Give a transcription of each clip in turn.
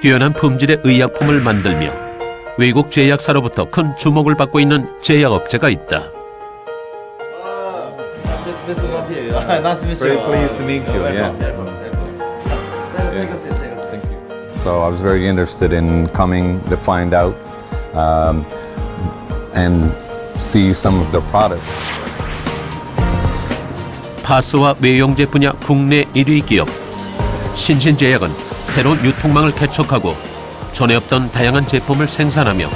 뛰어난 품질의 의약품을 만들며 외국 제약사로부터 큰 주목을 받고 있는 제약업체가 있다. Nice to meet you. Very pleased to meet you. Yeah. Take a seat. Thank you. So I was very interested in coming to find out and see some of their products. 파스와 외용제 분야 국내 1위 기업 신신제약은 새로운 유통망을 개척하고 전에 없던 다양한 제품을 생산하며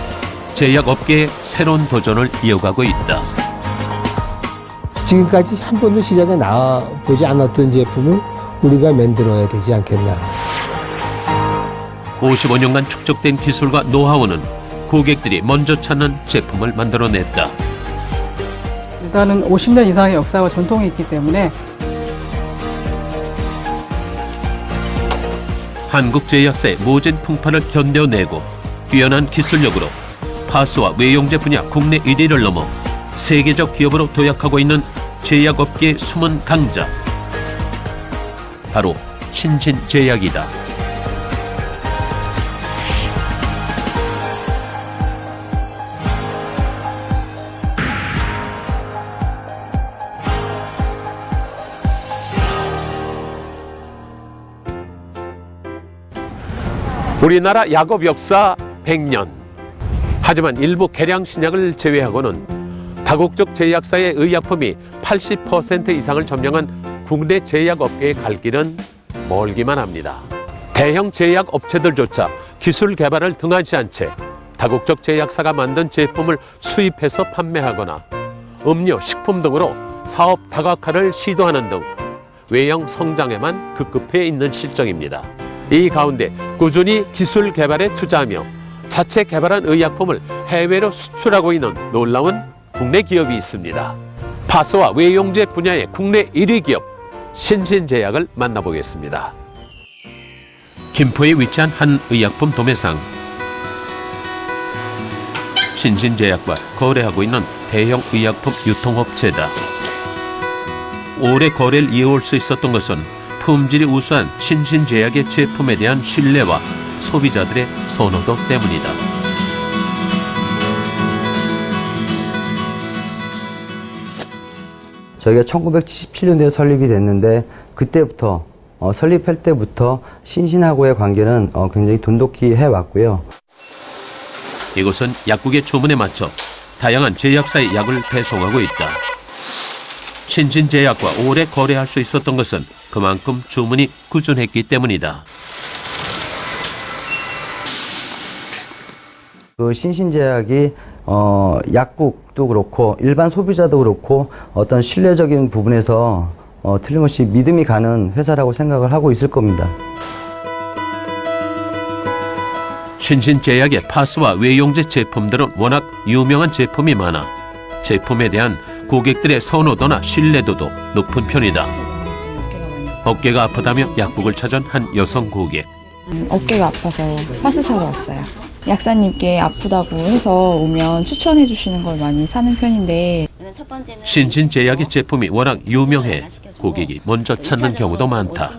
제약업계의 새로운 도전을 이어가고 있다. 지금까지 한 번도 시장에 나와보지 않았던 제품을 우리가 만들어야 되지 않겠나. 55년간 축적된 기술과 노하우는 고객들이 먼저 찾는 제품을 만들어냈다. 일단은 50년 이상의 역사와 전통이 있기 때문에 한국 제약사의 모진 풍파를 견뎌내고 뛰어난 기술력으로 파스와 외용제 분야 국내 1위를 넘어 세계적 기업으로 도약하고 있는 제약업계의 숨은 강자. 바로 신신제약이다. 우리나라 약업 역사 100년. 하지만 일부 개량 신약을 제외하고는 다국적 제약사의 의약품이 80% 이상을 점령한 국내 제약업계의 갈 길은 멀기만 합니다. 대형 제약업체들조차 기술 개발을 등한시한 채 다국적 제약사가 만든 제품을 수입해서 판매하거나 음료, 식품 등으로 사업 다각화를 시도하는 등 외형 성장에만 급급해 있는 실정입니다. 이 가운데 꾸준히 기술 개발에 투자하며 자체 개발한 의약품을 해외로 수출하고 있는 놀라운 국내 기업이 있습니다. 파스와 외용제 분야의 국내 1위 기업 신신제약을 만나보겠습니다. 김포에 위치한 한 의약품 도매상. 신신제약과 거래하고 있는 대형 의약품 유통업체다. 오래 거래를 이어올 수 있었던 것은 품질이 우수한 신신제약의 제품에 대한 신뢰와 소비자들의 선호도 때문이다. 저희가 1977년도에 설립이 됐는데 그때부터 설립할 때부터 신신하고의 관계는 굉장히 돈독히 해왔고요. 이곳은 약국의 주문에 맞춰 다양한 제약사의 약을 배송하고 있다. 신신제약과 오래 거래할 수 있었던 것은 그만큼 주문이 꾸준했기 때문이다. 그 신신제약이 약국도 그렇고 일반 소비자도 그렇고 어떤 신뢰적인 부분에서 틀림없이 믿음이 가는 회사라고 생각을 하고 있을 겁니다. 신신제약의 파스와 외용제 제품들은 워낙 유명한 제품이 많아 제품에 대한 고객들의 선호도나 신뢰도도 높은 편이다. 어깨가 아프다며 약국을 찾은 한 여성 고객. 어깨가 아파서 파스 사러 왔어요. 약사님께 아프다고 해서 오면 추천해 주시는 걸 많이 사는 편인데 신신제약의 제품이 워낙 유명해 고객이 먼저 찾는 경우도 많다.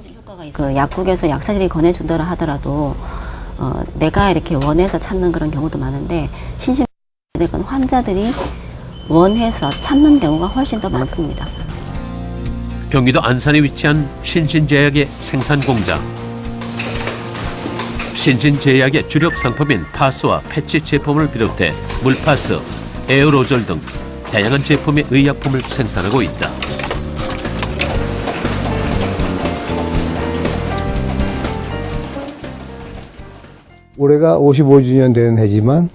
그 약국에서 약사들이 권해주더라 하더라도 내가 이렇게 원해서 찾는 그런 경우도 많은데 신신제약은 환자들이 원해서 찾는 경우가 훨씬 더 많습니다. 경기도 안산에 위치한 신신제약의 생산 공장. 신신제약의 주력 상품인 파스와 패치 제품을 비롯해 물파스, 에어로졸 등 다양한 제품의 의약품을 생산하고 있다. 올해가 55주년 되는 해지만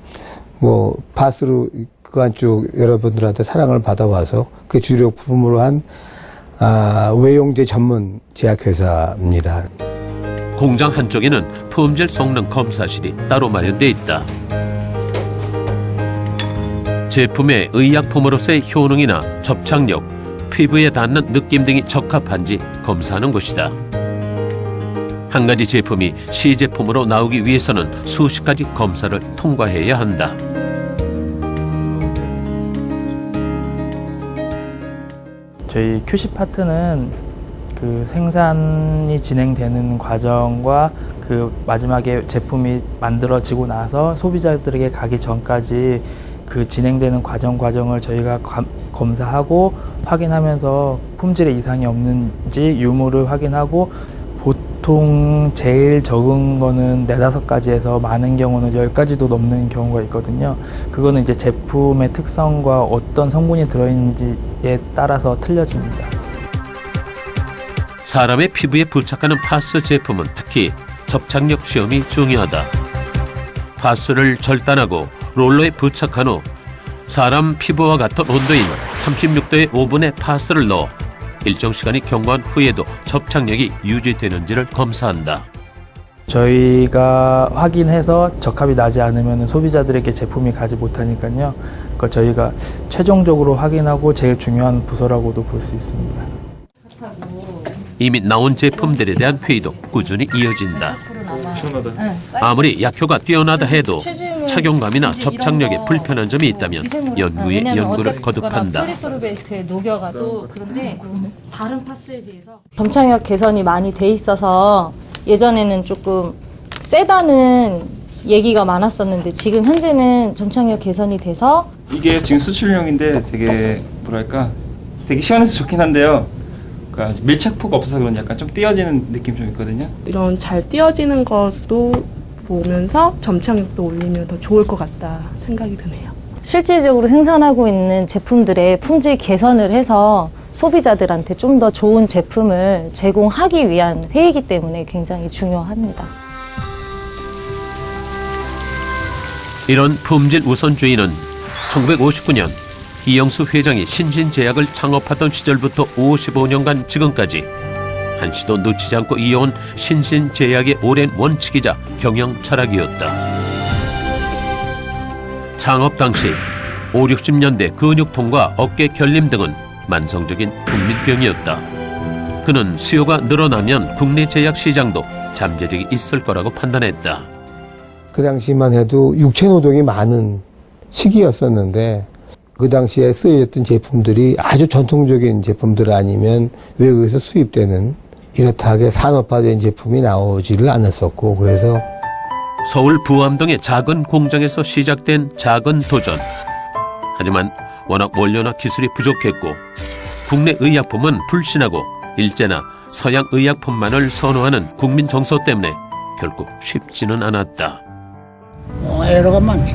파스로 그간 쭉 여러분들한테 사랑을 받아와서 그 주력품으로 한 외용제 전문 제약회사입니다. 공장 한쪽에는 품질 성능 검사실이 따로 마련돼 있다. 제품의 의약품으로서의 효능이나 접착력, 피부에 닿는 느낌 등이 적합한지 검사하는 곳이다. 한 가지 제품이 시제품으로 나오기 위해서는 수십 가지 검사를 통과해야 한다. 저희 QC 파트는 그 생산이 진행되는 과정과 그 마지막에 제품이 만들어지고 나서 소비자들에게 가기 전까지 그 진행되는 과정을 저희가 검사하고 확인하면서 품질에 이상이 없는지 유무를 확인하고 보통 제일 적은 거는 4-5가지에서 많은 경우는 10가지도 넘는 경우가 있거든요. 그거는 이제 제품의 특성과 어떤 성분이 들어있는지에 따라서 틀려집니다. 사람의 피부에 부착하는 파스 제품은 특히 접착력 시험이 중요하다. 파스를 절단하고 롤러에 부착한 후 사람 피부와 같은 온도인 36도의 오븐에 파스를 넣어 일정 시간이 경과한 후에도 접착력이 유지되는지를 검사한다. 저희가 확인해서 적합이 나지 않으면 소비자들에게 제품이 가지 못하니까요. 그러니까 저희가 최종적으로 확인하고 제일 중요한 부서라고도 볼 수 있습니다. 이미 나온 제품들에 대한 회의도 꾸준히 이어진다. 아무리 약효가 뛰어나다 해도 착용감이나 접착력에 불편한 점이 있다면 연구에 연구를 거듭한다. 폴리소르베트에 녹여가도 그런데 다른 파스에 비해서 점착력 개선이 많이 돼 있어서 예전에는 조금 세다는 얘기가 많았었는데 지금 현재는 점착력 개선이 돼서 이게 지금 수출용인데 되게 뭐랄까 되게 시원해서 좋긴 한데요. 그러니까 밀착포가 없어서 그런지 약간 좀 띄어지는 느낌 좀 있거든요. 이런 잘 띄어지는 것도 보면서 점착력도 올리면 더 좋을 것 같다 생각이 드네요. 실질적으로 생산하고 있는 제품들의 품질 개선을 해서 소비자들한테 좀 더 좋은 제품을 제공하기 위한 회의이기 때문에 굉장히 중요합니다. 이런 품질 우선주의는 1959년 이영수 회장이 신신제약을 창업하던 시절부터 55년간 지금까지 한시도 놓치지 않고 이어온 신신제약의 오랜 원칙이자 경영 철학이었다. 창업 당시 50-60년대 근육통과 어깨 결림 등은 만성적인 국민병이었다. 그는 수요가 늘어나면 국내 제약 시장도 잠재력이 있을 거라고 판단했다. 그 당시만 해도 육체 노동이 많은 시기였었는데 그 당시에 쓰여졌던 제품들이 아주 전통적인 제품들 아니면 외국에서 수입되는 이렇다하게 산업화된 제품이 나오지를 않았었고 그래서 서울 부암동의 작은 공장에서 시작된 작은 도전. 하지만 워낙 원료나 기술이 부족했고 국내 의약품은 불신하고 일제나 서양 의약품만을 선호하는 국민 정서 때문에 결국 쉽지는 않았다. 애로가 많지.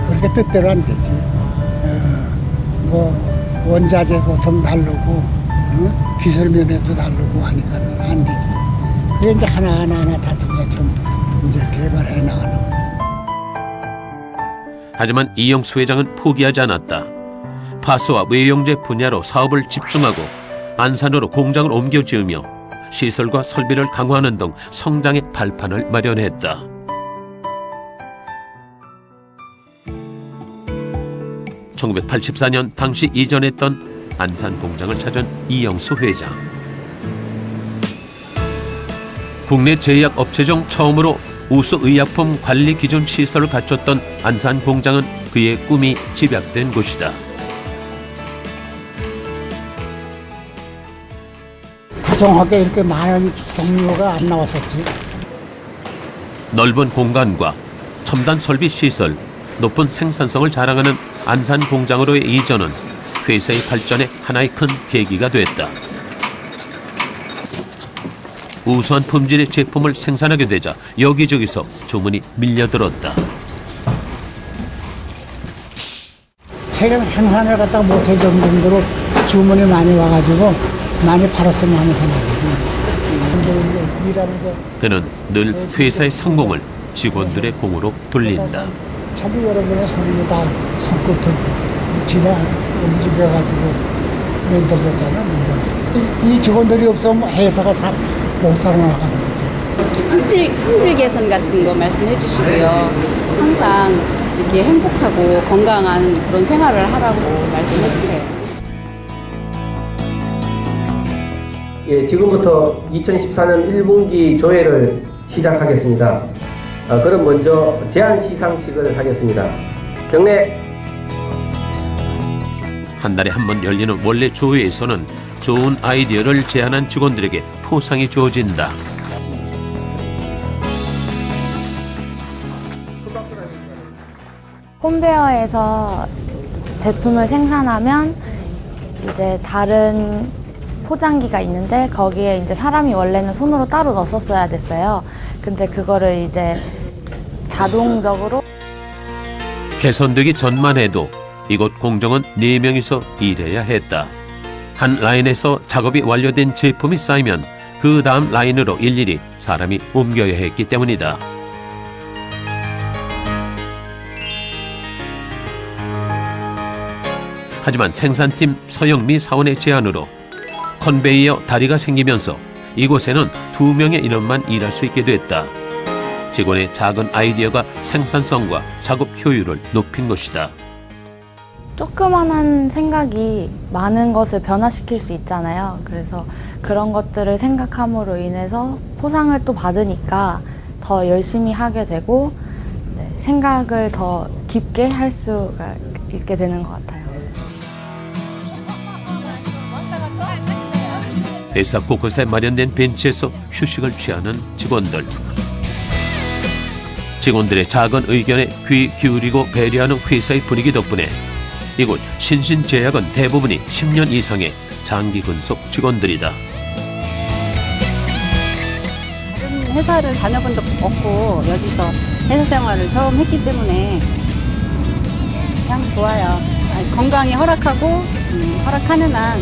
그렇게 뜻대로 안 되지. 원자재 고통 다르고 기술 면에도 다르고 하니까는 안 되지. 그게 이제 하나 다 점차점 이제 개발해 나가는 거야. 하지만 이영수 회장은 포기하지 않았다. 파스와 외용제 분야로 사업을 집중하고 안산으로 공장을 옮겨 지으며 시설과 설비를 강화하는 등 성장의 발판을 마련했다. (1984년) 당시 이전했던 안산 공장을 찾은 이영수 회장. 국내 제약 업체 중 처음으로 우수 의약품 관리 기준 시설을 갖췄던 안산 공장은 그의 꿈이 집약된 곳이다. 다정하게 이렇게 많은 종류가 안 나왔었지. 넓은 공간과 첨단 설비 시설, 높은 생산성을 자랑하는 안산 공장으로의 이전은 회사의 발전에 하나의 큰 계기가 됐다. 우수한 품질의 제품을 생산하게 되자 여기저기서 주문이 밀려들었다. 최근 생산을 갖다가 못할 정도로 주문이 많이 와가지고 많이 팔았으면 하는 생각이지. 근데 일하는 게 그는 늘 회사의 성공을 직원들의 공으로 돌린다. 참 여러분의 손으로 다 손끝을 지나 움직여가지고 만들어졌잖아. 이 직원들이 없으면 회사가 못 살아나가는 거지. 품질 개선 같은 거 말씀해 주시고요. 항상 이렇게 행복하고 건강한 그런 생활을 하라고 말씀해 주세요. 예, 지금부터 2014년 1분기 조회를 시작하겠습니다. 그럼 먼저 제안 시상식을 하겠습니다. 경례. 한 달에 한 번 열리는 원래 조회에서는 좋은 아이디어를 제안한 직원들에게 포상이 주어진다. 콘베어에서 제품을 생산하면 이제 다른 포장기가 있는데 거기에 이제 사람이 원래는 손으로 따로 넣었어야 됐어요. 근데 그거를 이제 자동적으로 개선되기 전만 해도 이곳 공정은 4명이서 일해야 했다. 한 라인에서 작업이 완료된 제품이 쌓이면 그 다음 라인으로 일일이 사람이 옮겨야 했기 때문이다. 하지만 생산팀 서영미 사원의 제안으로 컨베이어 다리가 생기면서 이곳에는 2명의 인원만 일할 수 있게 됐다. 직원의 작은 아이디어가 생산성과 작업 효율을 높인 것이다. 조그만한 생각이 많은 것을 변화시킬 수 있잖아요. 그래서 그런 것들을 생각함으로 인해서 포상을 또 받으니까 더 열심히 하게 되고 생각을 더 깊게 할 수가 있게 되는 것 같아요. 회사 곳곳에 마련된 벤치에서 휴식을 취하는 직원들. 직원들의 작은 의견에 귀 기울이고 배려하는 회사의 분위기 덕분에 이곳 신신제약은 대부분이 10년 이상의 장기 근속 직원들이다. 다른 회사를 다녀본 적 없고 여기서 회사 생활을 처음 했기 때문에 그냥 좋아요. 건강이 허락하고 허락하는 한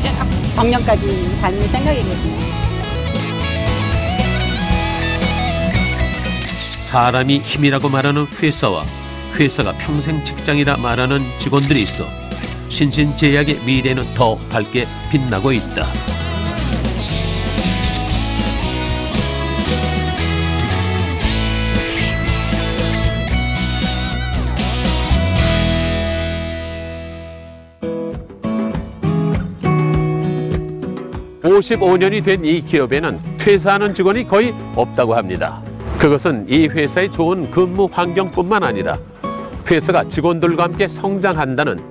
쭉 정년까지 다닐 생각이거든요. 사람이 힘이라고 말하는 회사와 회사가 평생 직장이라 말하는 직원들이 있어 신신제약의 미래는 더 밝게 빛나고 있다. (55년이) 된 이 기업에는 퇴사하는 직원이 거의 없다고 합니다. 그것은 이 회사의 좋은 근무 환경뿐만 아니라 회사가 직원들과 함께 성장한다는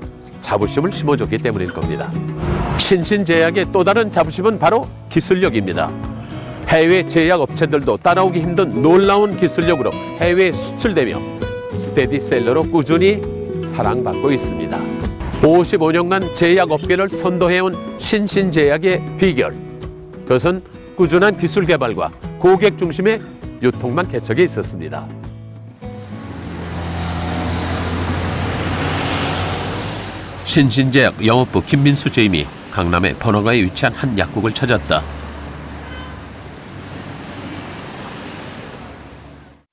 자부심을 심어줬기 때문일 겁니다. 신신제약의 또 다른 자부심은 바로 기술력입니다. 해외 제약업체들도 따라오기 힘든 놀라운 기술력으로 해외에 수출되며 스테디셀러로 꾸준히 사랑받고 있습니다. 55년간 제약업계를 선도해온 신신제약의 비결. 그것은 꾸준한 기술 개발과 고객 중심의 유통망 개척에 있었습니다. 신신제약 영업부 김민수 주임이 강남의 번화가에 위치한 한 약국을 찾았다.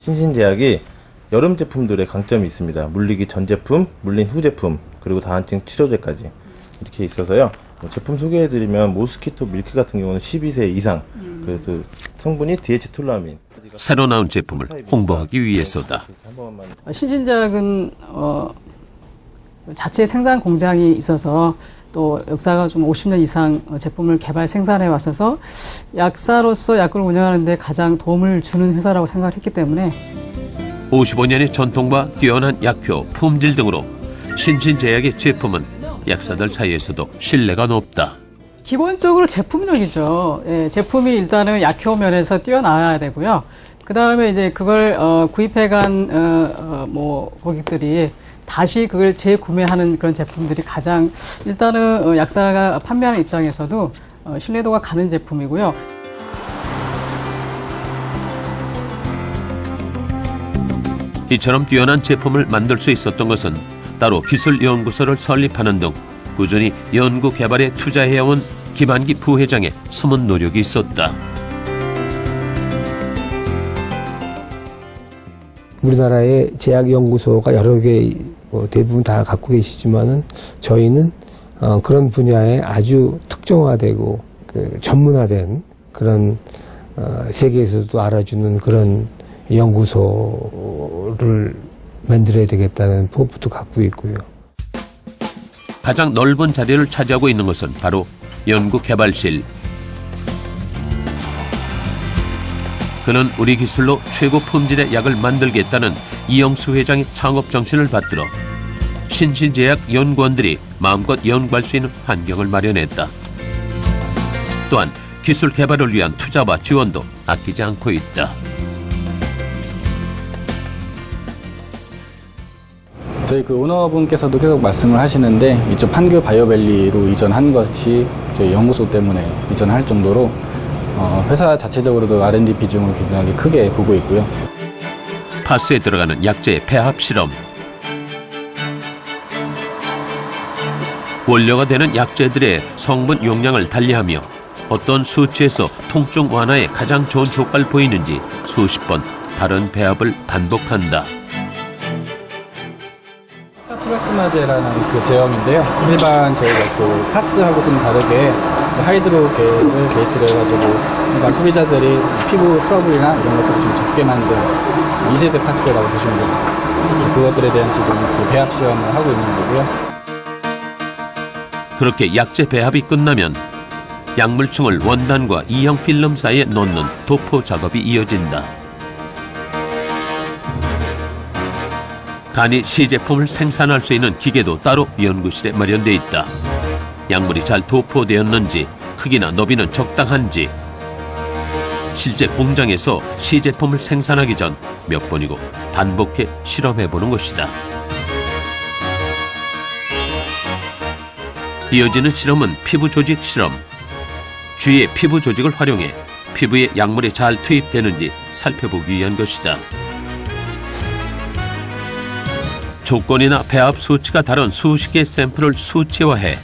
신신제약이 여름 제품들의 강점이 있습니다. 물리기 전 제품, 물린 후 제품, 그리고 다한증 치료제까지 이렇게 있어서요. 제품 소개해드리면 모스키토 밀크 같은 경우는 12세 이상, 그래도 성분이 디에치툴라민. 새로 나온 제품을 홍보하기 위해서다. 신신제약은 자체 생산 공장이 있어서 또 역사가 좀 50년 이상 제품을 개발 생산해 왔어서 약사로서 약국을 운영하는 데 가장 도움을 주는 회사라고 생각을 했기 때문에 55년의 전통과 뛰어난 약효, 품질 등으로 신신제약의 제품은 약사들 사이에서도 신뢰가 높다. 기본적으로 제품력이죠. 예, 제품이 일단은 약효 면에서 뛰어나야 되고요. 그 다음에 이제 그걸 구입해간 고객들이 다시 그걸 재구매하는 그런 제품들이 가장 일단은 약사가 판매하는 입장에서도 신뢰도가 가는 제품이고요. 이처럼 뛰어난 제품을 만들 수 있었던 것은 따로 기술연구소를 설립하는 등 꾸준히 연구 개발에 투자해온 김한기 부회장의 숨은 노력이 있었다. 우리나라의 제약연구소가 여러 개 대부분 다 갖고 계시지만은 저희는 그런 분야에 아주 특정화되고 전문화된 그런 세계에서도 알아주는 그런 연구소를 만들어야 되겠다는 포부도 갖고 있고요. 가장 넓은 자리를 차지하고 있는 것은 바로 연구개발실. 그는 우리 기술로 최고 품질의 약을 만들겠다는 이영수 회장의 창업 정신을 받들어 신신제약 연구원들이 마음껏 연구할 수 있는 환경을 마련했다. 또한 기술 개발을 위한 투자와 지원도 아끼지 않고 있다. 저희 그 오너분께서도 계속 말씀을 하시는데 이쪽 판교 바이오밸리로 이전한 것이 저희 연구소 때문에 이전할 정도로 회사 자체적으로도 R&D 비중을 굉장히 크게 보고 있고요. 파스에 들어가는 약재의 배합 실험, 원료가 되는 약재들의 성분 용량을 달리하며 어떤 수치에서 통증 완화에 가장 좋은 효과를 보이는지 수십 번 다른 배합을 반복한다. 플라스마제라는 그 제형인데요. 일반 저희가 그 파스하고 좀 다르게 하이드로겔을 베이스로 해가지고 일반 소비자들이 피부 트러블이나 이런 것들을 좀 적게 만든 2세대 파스라고 보시면 됩니다. 그것들에 대한 지금 그 배합 시험을 하고 있는 거고요. 그렇게 약재 배합이 끝나면 약물층을 원단과 이형 필름 사이에 넣는 도포 작업이 이어진다. 간이 시제품을 생산할 수 있는 기계도 따로 연구실에 마련돼 있다. 약물이 잘 도포되었는지, 크기나 너비는 적당한지, 실제 공장에서 시제품을 생산하기 전 몇 번이고 반복해 실험해보는 것이다. 이어지는 실험은 피부 조직 실험. 주위의 피부 조직을 활용해 피부에 약물이 잘 투입되는지 살펴보기 위한 것이다. 조건이나 배합 수치가 다른 수십 개의 샘플을 수치화해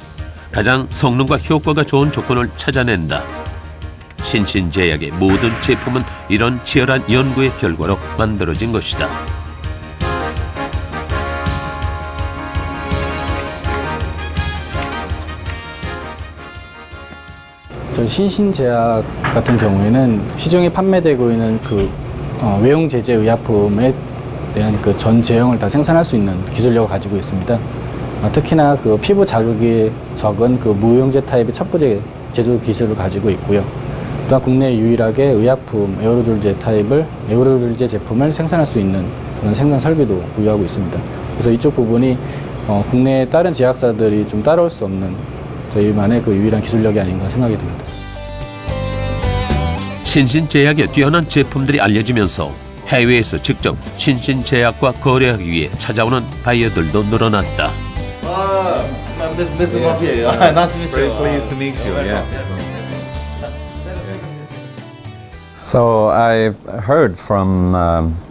가장 성능과 효과가 좋은 조건을 찾아낸다. 신신제약의 모든 제품은 이런 치열한 연구의 결과로 만들어진 것이다. 저희 신신제약 같은 경우에는 시중에 판매되고 있는 그 외용 제제 의약품에 대한 그 전 제형을 다 생산할 수 있는 기술력을 가지고 있습니다. 특히나 그 피부 자극이 적은 그 무용제 타입의 첩부제 제조 기술을 가지고 있고요. 또한 국내 유일하게 의약품 에어로졸제 타입을 에어로졸제 제품을 생산할 수 있는 그런 생산 설비도 보유하고 있습니다. 그래서 이쪽 부분이 국내 다른 제약사들이 좀 따라올 수 없는 저희만의 그 유일한 기술력이 아닌가 생각이 듭니다. 신신제약의 뛰어난 제품들이 알려지면서 해외에서 직접 신신제약과 거래하기 위해 찾아오는 바이어들도 늘어났다. Nice to meet you. Nice to meet you. Very pleased to meet you. Yeah. So I've heard from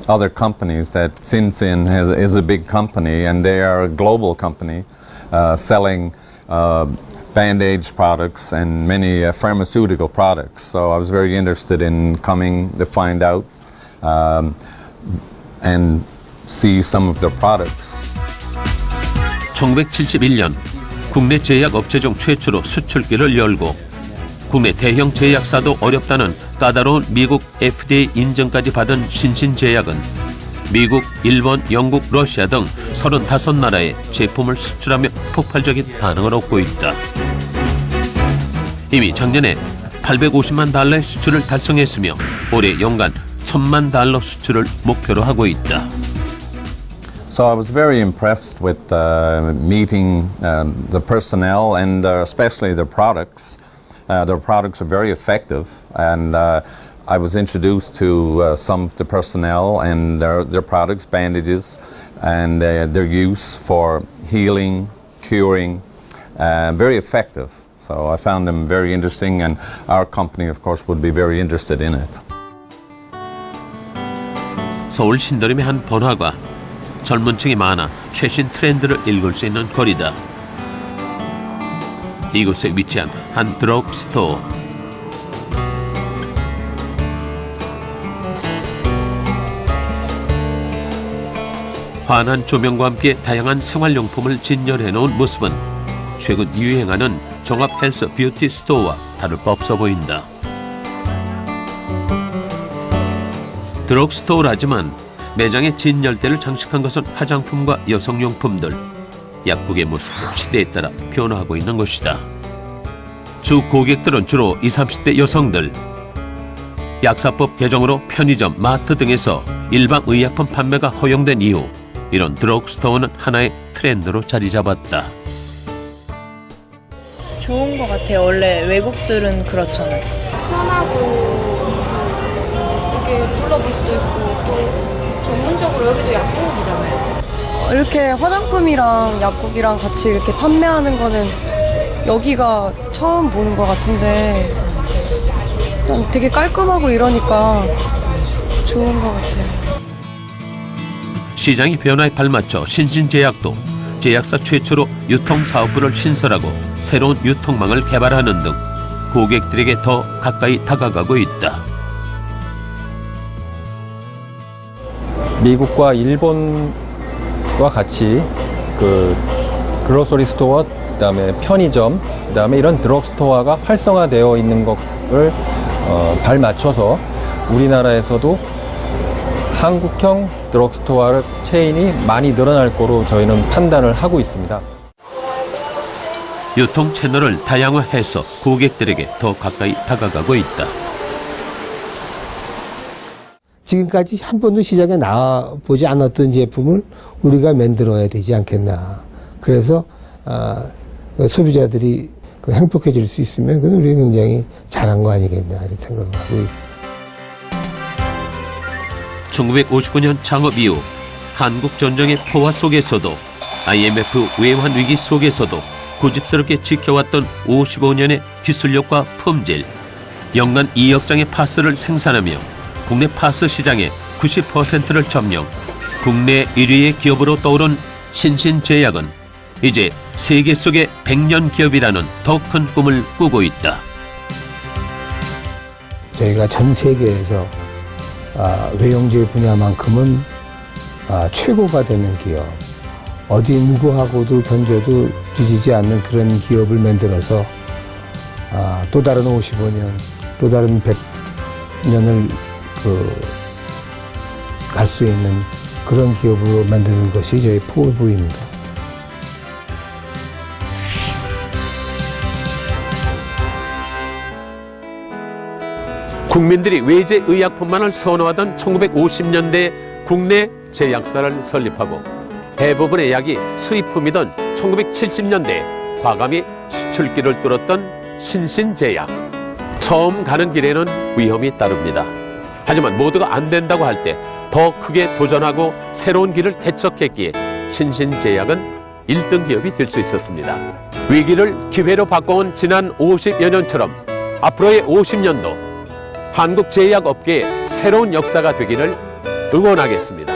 other companies that Sinsin is a big company, and they are a global company selling bandage products and many pharmaceutical products. So I was very interested in coming to find out and see some of their products. 1971년 국내 제약업체 중 최초로 수출기를 열고 국내 대형 제약사도 어렵다는 까다로운 미국 FDA 인증까지 받은 신신제약은 미국, 일본, 영국, 러시아 등 35나라에 제품을 수출하며 폭발적인 반응을 얻고 있다. 이미 작년에 850만 달러의 수출을 달성했으며 올해 연간 1,000만 달러 수출을 목표로 하고 있다. So I was very impressed with meeting the personnel and especially the products. Their products are very effective, and I was introduced to some of the personnel and their products, bandages, and their use for healing, curing, very effective. So I found them very interesting, and our company, of course, would be very interested in it. 서울 신도림의 한 번화가, 젊은 층이 많아 최신 트렌드를 읽을 수 있는 거리다. 이곳에 위치한 한 드럭스토어. 환한 조명과 함께 다양한 생활용품을 진열해 놓은 모습은 최근 유행하는 종합 헬스 뷰티 스토어와 다를 바 없어 보인다. 드럭스토어라지만 매장의 진열대를 장식한 것은 화장품과 여성용품들. 약국의 모습도 시대에 따라 변화하고 있는 것이다. 주 고객들은 주로 20, 30대 여성들. 약사법 개정으로 편의점, 마트 등에서 일반 의약품 판매가 허용된 이후 이런 드럭스토어는 하나의 트렌드로 자리 잡았다. 좋은 것 같아요. 원래 외국들은 그렇잖아요. 편하고 이렇게 둘러볼 수 있고 또 전문적으로 여기도 약국이잖아요. 이렇게 화장품이랑 약국이랑 같이 이렇게 판매하는 거는 여기가 처음 보는 것 같은데 일단 되게 깔끔하고 이러니까 좋은 것 같아요. 시장의 변화에 발맞춰 신신제약도 제약사 최초로 유통사업부를 신설하고 새로운 유통망을 개발하는 등 고객들에게 더 가까이 다가가고 있다. 미국과 일본과 같이 그 글로서리 스토어, 그다음에 편의점, 그다음에 이런 드럭스토어가 활성화되어 있는 것을 발맞춰서 우리나라에서도 한국형 드럭스토어 체인이 많이 늘어날 거로 저희는 판단을 하고 있습니다. 유통 채널을 다양화해서 고객들에게 더 가까이 다가가고 있다. 지금까지 한 번도 시장에 나와보지 않았던 제품을 우리가 만들어야 되지 않겠나. 그래서 소비자들이 행복해질 수 있으면 그건 우리가 굉장히 잘한 거 아니겠냐 이런 생각을 하고 있습니다. 1959년 창업 이후 한국 전쟁의 포화 속에서도 IMF 외환 위기 속에서도 고집스럽게 지켜왔던 55년의 기술력과 품질, 연간 2억 장의 파스를 생산하며 국내 파스 시장의 90%를 점령, 국내 1위의 기업으로 떠오른 신신제약은 이제 세계 속의 100년 기업이라는 더 큰 꿈을 꾸고 있다. 저희가 전 세계에서 외형제 분야만큼은 최고가 되는 기업, 어디 누구하고도 견줘도 뒤지지 않는 그런 기업을 만들어서 또 다른 55년, 또 다른 100년을 갈 수 있는 그런 기업으로 만드는 것이 저희 포부입니다. 국민들이 외제 의약품만을 선호하던 1950년대 국내 제약사를 설립하고 대부분의 약이 수입품이던 1970년대 과감히 수출길을 뚫었던 신신제약. 처음 가는 길에는 위험이 따릅니다. 하지만 모두가 안 된다고 할 때 더 크게 도전하고 새로운 길을 개척했기에 신신제약은 1등 기업이 될 수 있었습니다. 위기를 기회로 바꿔온 지난 50여 년처럼 앞으로의 50년도 한국 제약 업계의 새로운 역사가 되기를 응원하겠습니다.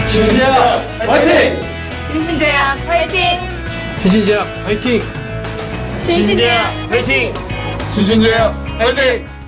신신제약 화이팅! 신신제약 화이팅! 신신제약 화이팅! 신신제약 화이팅! 신신제약 화이팅!